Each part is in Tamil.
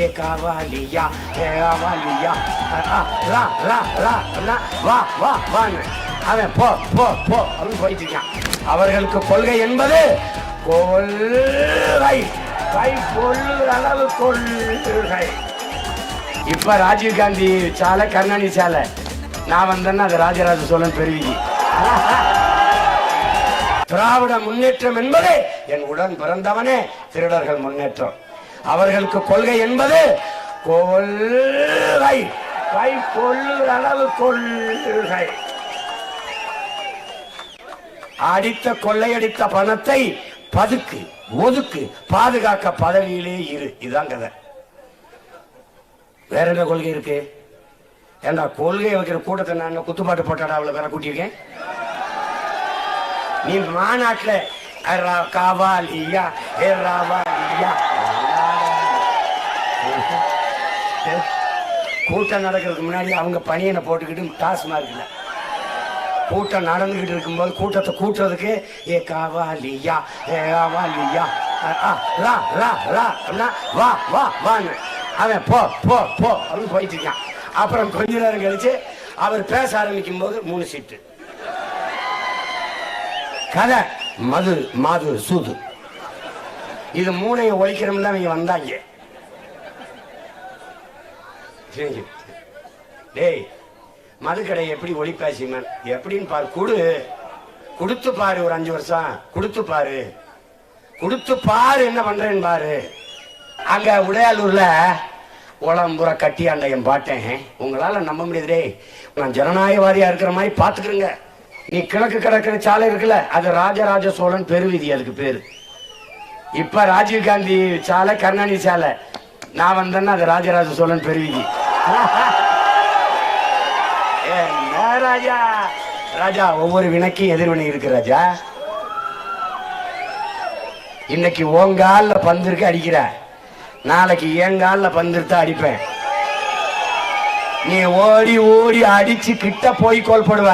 ஏ காவாலியா ஏ காவாலியா வா வா வான்னு அவன் போ போ போ அப்படின்னு போயிட்டு இருக்கான். அவர்களுக்கு கொள்கை என்பது கொள்கை, கை கொள்ளுகிற அளவு கொள்கை. இப்ப ராஜீவ்காந்தி சாலை, கருணாநிதி சாலை, நான் வந்தேன்னா அது ராஜராஜ சோழன் பெருவிதி. திராவிட முன்னேற்றம் என்பது என் உடன் பிறந்தவனே திருடர்கள் முன்னேற்றம். அவர்களுக்கு கொள்கை என்பது கொள்கை, கை கொள்ளுகிற அளவு கொள்கை. அடித்த கொள்ளையடித்த பணத்தை பதுக்கு, ஒதுக்கு, பாதுகாக்க பதவியிலே இரு. இதுதான் கதை. வேற என்ன கொள்கை இருக்கு? ஏண்டா கொள்கையை வைக்கிற கூட்டத்தை நான் குத்துப்பாட்டு போட்டாடா அவ்வளவு வேற கூட்டியிருக்கேன். நீ மாநாட்டில் காவாலியா ஏ ராவாலியா கூட்டம் நடக்கிறதுக்கு முன்னாடி அவங்க பணியனை போட்டுக்கிட்டு டாஸ்மார்க்ல கூட்டம் நடந்துகிட்டு இருக்கும்போது கூட்டத்தை கூட்டுறதுக்கு ஏ காவாலியா ஏ காவாலியா வா வா வான்னு அவன் போ போ போ அப்படின்னு போயிட்டு இருக்கான். அப்புறம் கொஞ்ச நேரம் கழிச்சு அவர் பேச ஆரம்பிக்கும் போது 3 சீட்டு கதை, மது மாது சூது, இது 3ஐயும் ஒழிக்கிறோம்னு தான் இவங்க வந்தாங்க. டேய் மதுக்கடை எப்படி ஒழிப்பாசிமன் எப்படின்னு பாரு, கொடுத்து பாரு, ஒரு 5 வருஷம் கொடுத்து பாரு, கொடுத்து பாரு என்ன பண்றேன்னு பாரு. அங்க உடையாலூர்ல உளம்புற கட்டியாண்டையும் பாட்டேன். உங்களால நம்ப முடியுதே, நான் ஜனநாயகவாதியா இருக்கிற மாதிரி பாத்துக்கிறேங்க. நீ கிழக்கு கடற்கரை சாலை இருக்குல்ல, அது ராஜராஜ சோழன் பெருவிதி, அதுக்கு பேரு. இப்ப ராஜீவ்காந்தி சாலை, கருணாநிதி சாலை, நான் வந்தேன்னா அது ராஜராஜ சோழன் பெருவிதி. ராஜா ராஜா ஒவ்வொரு வினைக்கும் எதிர்வினை இருக்கு ராஜா. இன்னைக்கு ஓங்கால பந்திருக்கு அடிக்கிற, நாளைக்கு ஏங்கால பந்திருத்தா அடிப்பேன். நீ ஓடி ஓடி அடிச்சு கிட்ட போய் கோல் போடுவ,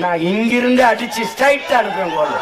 நான் இங்கிருந்து அடிச்சு ஸ்ட்ரைட்டா அனுப்பேன் கோல்.